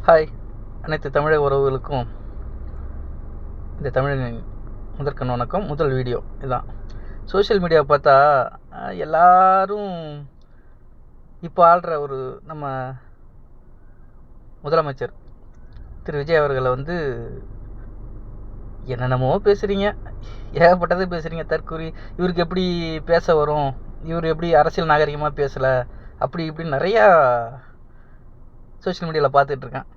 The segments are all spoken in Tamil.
ஹாய், அனைத்து தமிழக உறவுகளுக்கும் இந்த தமிழின் முதற்கண் வணக்கம். முதல் வீடியோ இதுதான். சோஷியல் மீடியாவை பார்த்தா எல்லாரும் இப்போ ஆள்ற ஒரு நம்ம முதலமைச்சர் திரு விஜய் அவர்களை என்னென்னமோ பேசுகிறீங்க, ஏகப்பட்டது பேசுகிறீங்க. தற்கூரி இவருக்கு எப்படி பேச வரும், இவர் எப்படி அரசியல் நாகரிகமாக பேசலை, அப்படி இப்படின்னு நிறையா சோஷியல் மீடியாவில் பார்த்துட்ருக்கேன்.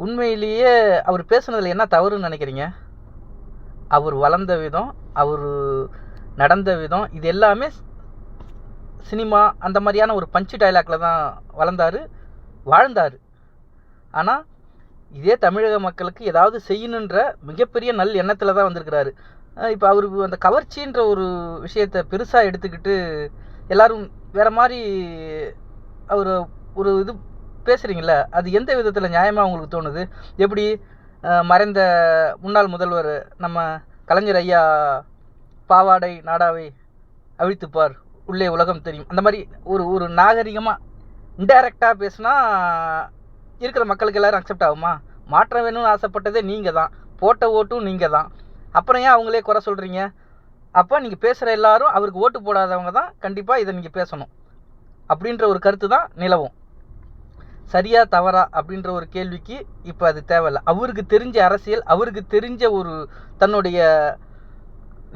உண்மையிலேயே அவர் பேசுனதில் என்ன தவறுன்னு நினைக்கிறீங்க? அவர் வளர்ந்த விதம், அவர் நடந்த விதம், இது எல்லாமே சினிமா அந்த மாதிரியான ஒரு பஞ்சு டைலாக்ல தான் வளர்ந்தார், வாழ்ந்தார். ஆனால் இதே தமிழக மக்களுக்கு ஏதாவது செய்யணுன்ற மிகப்பெரிய நல் எண்ணத்தில் தான் வந்திருக்கிறாரு. இப்போ அவருக்கு அந்த கவர்ச்சின்ற ஒரு விஷயத்தை பெருசாக எடுத்துக்கிட்டு எல்லோரும் வேறு மாதிரி அவர் ஒரு இது பேசுகிறீங்கள, அது எந்த விதத்தில் நியாயமாக உங்களுக்கு தோணுது? எப்படி மறைந்த முன்னாள் முதல்வர் நம்ம கலைஞர் ஐயா பாவாடை நாடாவை அழித்துப்பார், உள்ளே உலகம் தெரியும், அந்த மாதிரி ஒரு நாகரிகமாக இன்டைரக்டாக பேசுனா இருக்கிற மக்களுக்கு எல்லோரும் அக்செப்ட் ஆகுமா? மாற்றம் வேணும்னு ஆசைப்பட்டதே நீங்கள் தான், போட்ட ஓட்டும் நீங்கள் தான், அப்புறம் ஏன் அவங்களே குறை சொல்கிறீங்க? அப்போ நீங்கள் பேசுகிற எல்லாரும் அவருக்கு ஓட்டு போடாதவங்க தான் கண்டிப்பாக இதை நீங்கள் பேசணும் அப்படின்ற ஒரு கருத்து தான் நிலவும். சரியா தவறா அப்படின்ற ஒரு கேள்விக்கு இப்போ அது தேவையில்லை. அவருக்கு தெரிஞ்ச அரசியல், அவருக்கு தெரிஞ்ச ஒரு தன்னுடைய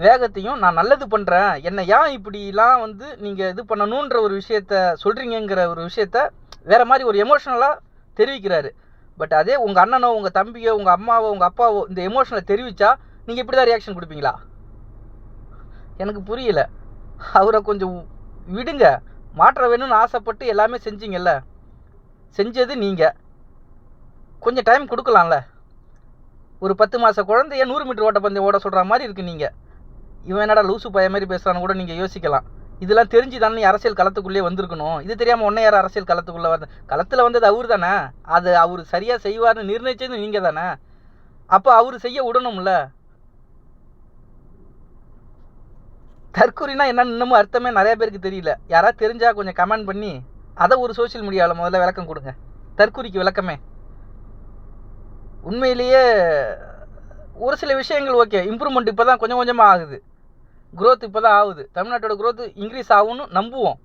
வேகத்தையும், நான் நல்லது பண்ணுறேன், என்னை ஏன் இப்படிலாம் நீங்கள் இது பண்ணணுன்ற ஒரு விஷயத்த சொல்கிறீங்கிற ஒரு விஷயத்த வேறு மாதிரி ஒரு எமோஷ்னலாக தெரிவிக்கிறாரு. பட் அதே உங்கள் அண்ணனோ, உங்கள் தம்பியோ, உங்கள் அம்மாவோ, உங்கள் அப்பாவோ இந்த எமோஷனலை தெரிவித்தா நீங்கள் இப்படி தான் ரியாக்ஷன் கொடுப்பீங்களா? எனக்கு புரியல. அவரை கொஞ்சம் விடுங்க. மாற்ற வேணும்னு ஆசைப்பட்டு எல்லாமே செஞ்சீங்கல்ல, செஞ்சது நீங்கள், கொஞ்சம் டைம் கொடுக்கலாம்ல. ஒரு 10 மாத குழந்தைய 100 மீட்டர் ஓட்டப்பந்தயம் ஓட சொல்கிற மாதிரி இருக்குது. நீங்கள் இவன் என்னடா லூசு பைய மாதிரி பேசுகிறான்னு கூட நீங்கள் யோசிக்கலாம். இதெல்லாம் தெரிஞ்சு தானே நீ அரசியல் களத்துக்குள்ளே வந்திருக்கணும். இது தெரியாமல் ஒன்றே யார் அரசியல் களத்துக்குள்ளே களத்தில் வந்தது அவர் தானே. அது அவர் சரியாக செய்வார்னு நிர்ணயிச்சது நீங்கள் தானே. அப்போ அவர் செய்ய விடணும்ல. தற்கூரினா என்னன்னு இன்னமும் அர்த்தமே நிறைய பேருக்கு தெரியல. யாராவது தெரிஞ்சால் கொஞ்சம் கமெண்ட் பண்ணி அதை ஒரு சோஷியல் மீடியாவில் முதல்ல விளக்கம் கொடுங்க. தற்கூரிக்கு விளக்கமே. உண்மையிலேயே ஒரு சில விஷயங்கள் ஓகே, இம்ப்ரூவ்மெண்ட் இப்போ தான் கொஞ்சம் கொஞ்சமாக ஆகுது, க்ரோத் இப்போ தான் ஆகுது. தமிழ்நாட்டோட க்ரோத் இன்க்ரீஸ் ஆகும்னு நம்புவோம்.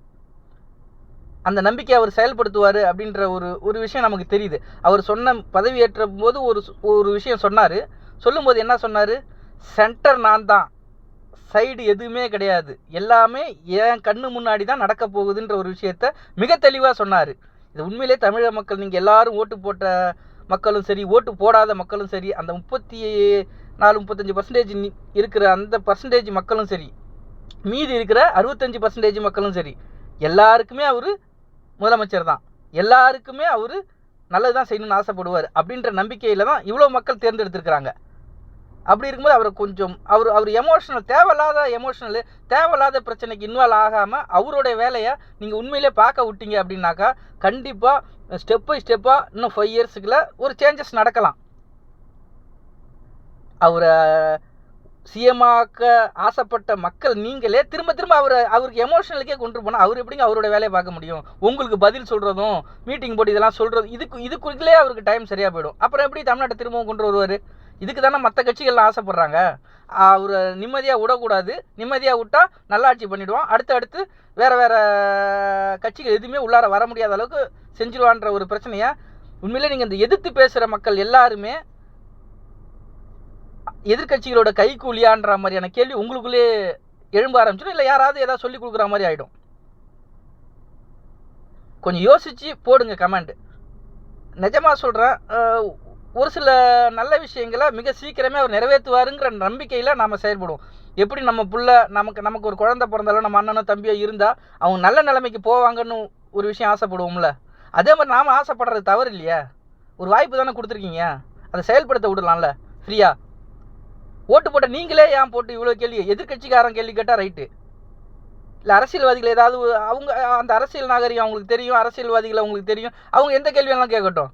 அந்த நம்பிக்கை அவர் செயல்படுத்துவார் அப்படின்ற ஒரு விஷயம் நமக்கு தெரியுது. அவர் சொன்ன பதவி ஏற்ற போது ஒரு விஷயம் சொன்னார். சொல்லும்போது என்ன சொன்னார்? சென்டர் நான் தான், சைடு எதுவுமே கிடையாது, எல்லாமே என் கண்ணு முன்னாடி தான் நடக்க போகுதுன்ற ஒரு விஷயத்த மிக தெளிவாக சொன்னார். இது உண்மையிலே தமிழக மக்கள், நீங்கள் எல்லாரும் ஓட்டு போட்ட மக்களும் சரி, ஓட்டு போடாத மக்களும் சரி, அந்த 34-35% இருக்கிற அந்த பர்சன்டேஜ் மக்களும் சரி, மீதி இருக்கிற 65% மக்களும் சரி, எல்லாருக்குமே அவர் முதலமைச்சர் தான், எல்லாருக்குமே அவர் நல்லது தான் செய்யணும்னு ஆசைப்படுவார் அப்படின்ற நம்பிக்கையில் தான் இவ்வளோ மக்கள் தேர்ந்தெடுத்திருக்கிறாங்க. அப்படி இருக்கும்போது அவரை கொஞ்சம் அவர் எமோஷனல், தேவையில்லாத பிரச்சனைக்கு இன்வால்வ் ஆகாமல் அவருடைய வேலையை நீங்கள் உண்மையிலே பார்க்க விட்டீங்க அப்படின்னாக்கா கண்டிப்பாக ஸ்டெப் பை ஸ்டெப்பாக இன்னும் 5 இயர்ஸுக்குள்ள ஒரு சேஞ்சஸ் நடக்கலாம். அவரை சிஎம்ஆக்க ஆசைப்பட்ட மக்கள் நீங்களே திரும்ப திரும்ப அவருக்கு எமோஷனலுக்கே கொண்டு போனால் அவர் எப்படிங்க அவரோட வேலையை பார்க்க முடியும்? உங்களுக்கு பதில் சொல்கிறதும், மீட்டிங் போட்டு இதெல்லாம் சொல்கிறதும், இதுக்குள்ளே அவருக்கு டைம் சரியாக போயிடும். அப்புறம் எப்படி தமிழ்நாட்டை திரும்பவும் கொண்டு வருவார்? இதுக்கு தானே மற்ற கட்சிகள்லாம் ஆசைப்பட்றாங்க. அவர் நிம்மதியாக விடக்கூடாது, நிம்மதியாக விட்டால் நல்லாட்சி பண்ணிவிடுவான், அடுத்து வேறு கட்சிகள் எதுவுமே உள்ளார வர முடியாத அளவுக்கு செஞ்சிருவான்ற ஒரு பிரச்சனையை உண்மையிலே நீங்கள் இந்த எதிர்த்து பேசுகிற மக்கள் எல்லாருமே எதிர்கட்சிகளோட கைக்கூலியான்ற மாதிரியான கேள்வி உங்களுக்குள்ளே எழும்ப ஆரம்பிச்சிடும். இல்லை யாராவது ஏதாவது சொல்லி கொடுக்குற மாதிரி ஆகிடும். கொஞ்சம் யோசித்து போடுங்க கமெண்ட். நிஜமாக சொல்கிறேன், ஒரு சில நல்ல விஷயங்களை மிக சீக்கிரமே அவர் நிறைவேற்றுவாருங்கிற நம்பிக்கையில் நாம் செயல்படுவோம். எப்படி நம்ம புள்ள நமக்கு ஒரு குழந்தை பிறந்தாலும் நம்ம அண்ணனோ தம்பியோ இருந்தால் அவங்க நல்ல நிலைமைக்கு போவாங்கன்னு ஒரு விஷயம் ஆசைப்படுவோம்ல, அதே மாதிரி நாம் ஆசைப்படுறது தவறு இல்லையா? ஒரு வாய்ப்பு தானே கொடுத்துருக்கீங்க, அதை செயல்படுத்த விடலாம்ல ஃப்ரீயாக. ஓட்டு போட்ட நீங்களே ஏன் போட்டு இவ்வளோ கேள்வி? எதிர்கட்சிக்காரன் கேள்வி கேட்டால் ரைட்டு, இல்லை அரசியல்வாதிகள் ஏதாவது அவங்க அந்த அரசியல் நாகரிகம் அவங்களுக்கு தெரியும், அரசியல்வாதிகள் அவங்களுக்கு தெரியும், அவங்க எந்த கேள்வியெல்லாம் கேட்கட்டும்.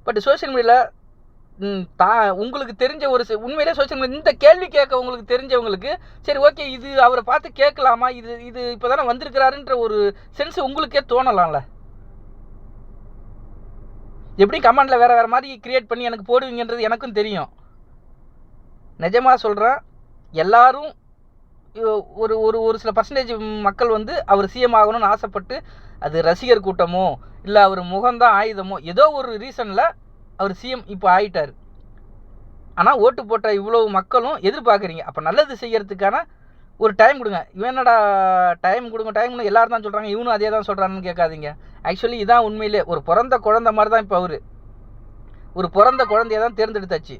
பட் சோஷியல் மீடியாவில் உங்களுக்கு தெரிஞ்ச உண்மையிலே சோஷியல் மீடியா இந்த கேள்வி கேட்க உங்களுக்கு தெரிஞ்சவங்களுக்கு சரி ஓகே, இது அவரை பார்த்து கேட்கலாமா, இது இப்போ தானே வந்திருக்கிறாருன்ற ஒரு சென்ஸ் உங்களுக்கே தோணலாம்ல. எப்படி கமெண்டில் வேறு வேறு மாதிரி க்ரியேட் பண்ணி எனக்கு போடுவீங்கன்றது எனக்கும் தெரியும். நிஜமாக சொல்கிறேன், எல்லாரும் ஒரு ஒரு ஒரு சில பர்சன்டேஜ் மக்கள் வந்து அவர் சிஎம் ஆகணும்னு ஆசைப்பட்டு, அது ரசிகர் கூட்டமோ இல்லை அவர் முகம்தான் ஆயுதமோ ஏதோ ஒரு ரீசனில் அவர் சிஎம் இப்போ ஆகிட்டார். ஆனால் ஓட்டு போட்ட இவ்வளோ மக்களும் எதிர்பார்க்குறீங்க. அப்போ நல்லது செய்யறதுக்கான ஒரு டைம் கொடுங்க. இவன் என்னடா டைம் கொடுங்க எல்லாரும் தான் சொல்கிறாங்க, இவனும் அதே தான் சொல்கிறான்னு கேட்காதீங்க. ஆக்சுவலி இதான் உண்மையிலே ஒரு பிறந்த குழந்தை மாதிரி தான் இப்போ அவர் ஒரு பிறந்த குழந்தைய தான் தேர்ந்தெடுத்தாச்சு.